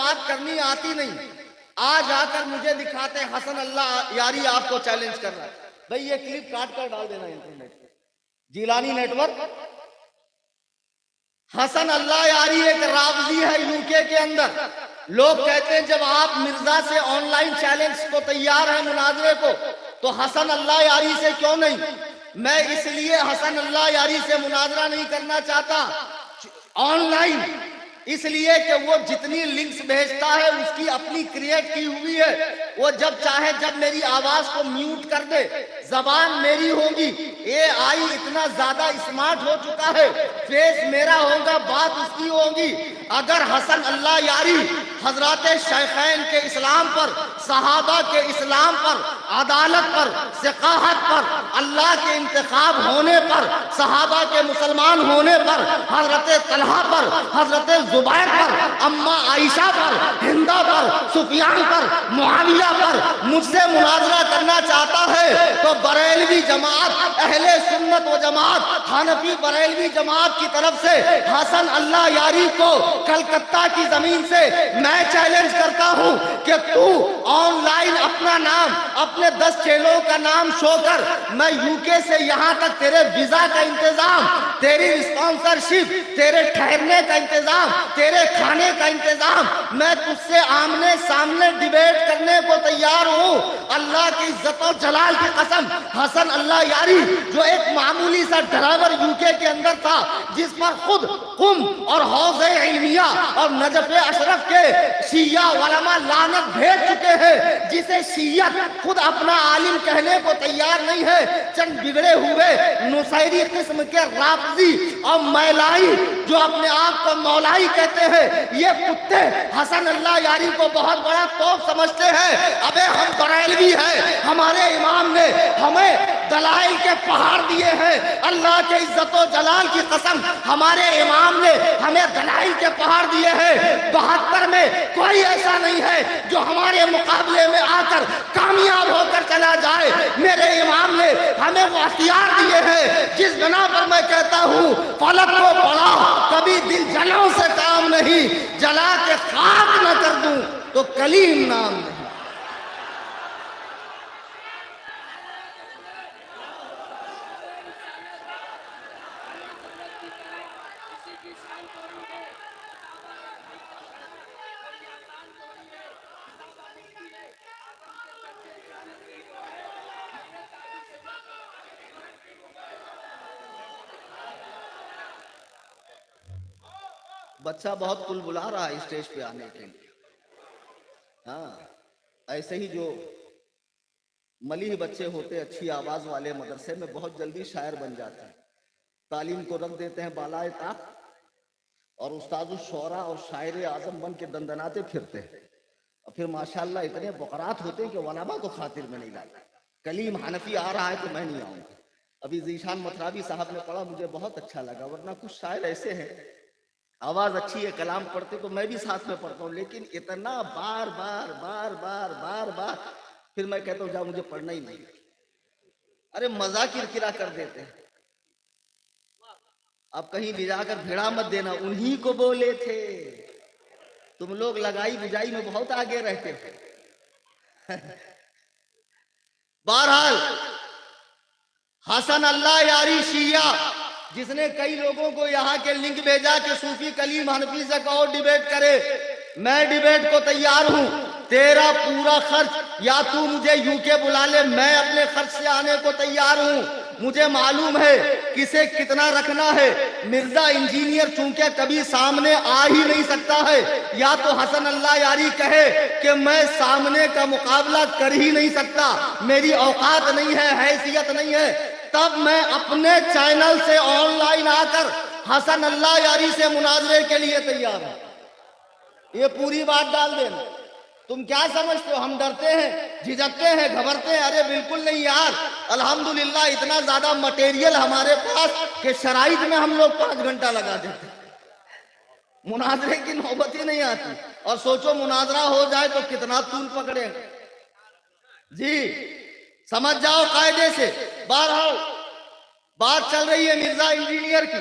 बात करनी आती नहीं, आज आकर मुझे दिखाते हसन अल्लाह यारी आपको चैलेंज कर रहा है। भाई ये क्लिप काट कर डाल देना इंटरनेट पे, जिलानी नेटवर्क। हसन अल्लाह यारी एक रावजी है यूके के अंदर। लोग कहते हैं जब आप मिर्जा से ऑनलाइन चैलेंज को तैयार हैं मुनाजरे को, तो हसन अल्लाह यारी से क्यों नहीं? मैं इसलिए हसन अल्लाह यारी से मुनाजरा नहीं करना चाहता ऑनलाइन, इसलिए कि वो जितनी लिंक्स भेजता है उसकी अपनी क्रिएट की हुई है। वो जब चाहे जब मेरी आवाज को म्यूट कर दे, जबान मेरी होगी। AI इतना ज्यादा स्मार्ट हो चुका है, फेस मेरा होगा, बात उसकी होगी। अगर हसन अल्लाह यारी हजरत शेखैन के इस्लाम पर, सहाबा के इस्लाम पर, अदालत पर, सिकाहत पर, अल्लाह के इंतखाब होने पर, सहाबा के मुसलमान होने पर, हजरत तलहा पर, हजरत जुबैर पर, अम्मा आयशा पर, हिंदा पर, सुफियान पर, मुआविया पर मुझसे मुनाजरा करना चाहता है, तो बरेलवी जमात, अहले सुन्नत व जमात, हनफी बरेलवी जमात की तरफ से हसन अल्लाह यारी को कलकत्ता की जमीन से मैं चैलेंज करता हूं कि तू ऑनलाइन अपना नाम, अपने 10 चेलों का नाम शो कर। मैं यूके से यहां तक तेरे वीजा का इंतजाम, तेरी स्पॉन्सरशिप, तेरे ठहरने का इंतजाम, तेरे खाने का इंतजाम, मैं तुझसे आमने सामने डिबेट करने को तैयार हूं। अल्लाह की इज्जत और जलाल की कसम, हसन अल्लाह यारी जो एक मामूली सा ड्राइवर यूके के अंदर था, जिस पर खुद कुम और हौज़े इल्मिया और नजफ़ अशरफ के शिया उलमा लानत भेज चुके हैं, जिसे शियत खुद अपना आलिम कहने को तैयार नहीं है। चंद बिगड़े हुए नुसैरी किस्म के राफजी और मैलाई जो अपने आप को मौलाई कहते हैं, ये कुत्ते हसन अल्लाह यारी को बहुत बड़ा तोप समझते हैं। अबे हम बरेलवी हैं, हमारे इमाम ने हमें दलाइल के पहाड़ दिए हैं। अल्लाह के इज्जत और जलाल की कसम, हमारे इमाम ने हमें दलाइल के पहाड़ दिए हैं। 72 में कोई ऐसा नहीं है जो हमारे मुकाबले में आकर कामयाब होकर चला जाए। मेरे इमाम ने हमें वो हथियार दिए हैं जिस बिना पर मैं कहता हूँ फलक को पड़ा, कभी दिल जलों से काम नहीं, जला के खाक न कर दूं तो कलीम नाम नहीं। बच्चा बहुत बुला रहा है स्टेज पे आने के लिए। हाँ, ऐसे ही जो मलीह बच्चे होते अच्छी आवाज वाले मदरसे में बहुत जल्दी शायर बन जाते हैं, तालीम को रख देते हैं बालाए ताक, और उस्तादुल शोरा और शायर आजम बन के दंदनाते फिरते हैं। और फिर माशाल्लाह इतने बकरात होते हैं कि वलामा को खातिर में नहीं लाते। कलीम हनफी आ रहा है तो मैं नहीं आऊंगा। अभी जीशान मथरावी साहब ने पढ़ा, मुझे बहुत अच्छा लगा। वरना कुछ शायर ऐसे हैं आवाज अच्छी है, कलाम पढ़ते तो मैं भी साथ में पढ़ता हूँ, लेकिन इतना बार बार बार बार बार बार फिर मैं कहता हूँ जाओ मुझे पढ़ना ही नहीं। अरे मजाक किरकिरा कर देते हैं। अब कहीं ले जाकर भिड़ा मत देना, उन्हीं को बोले थे। तुम लोग लगाई बुझाई में बहुत आगे रहते थे। बहरहाल हसन अल्लाह यारी शिया जिसने कई लोगों को यहाँ के लिंक भेजा कि सूफी कलीम हनफी से कहो डिबेट करे, मैं डिबेट को तैयार हूँ। तेरा पूरा खर्च या तू मुझे यूके बुला ले, मैं अपने खर्च से आने को तैयार हूँ। मुझे मालूम है किसे कितना रखना है। मिर्जा इंजीनियर चूंकि कभी सामने आ ही नहीं सकता है, या तो हसन अल्लाह यारी कहे कि मैं सामने का मुकाबला कर ही नहीं सकता, मेरी औकात नहीं है, हैसियत नहीं है, तब मैं अपने चैनल से ऑनलाइन आकर हसन अल्लाह यारी से मुनाजरे के लिए तैयार हूं। ये पूरी बात डाल देना। तुम क्या समझते हो हम डरते हैं, झिझकते हैं, घबरते हैं? अरे बिल्कुल नहीं यार, अल्हम्दुलिल्लाह इतना ज्यादा मटेरियल हमारे पास कि शराइत में हम लोग 5 घंटा लगा देते, मुनाजरे की नौबत ही नहीं आती। और सोचो मुनाजरा हो जाए तो कितना तूल पकड़े जी, समझ जाओ कायदे से। बहरहाल बात चल रही है मिर्जा इंजीनियर की।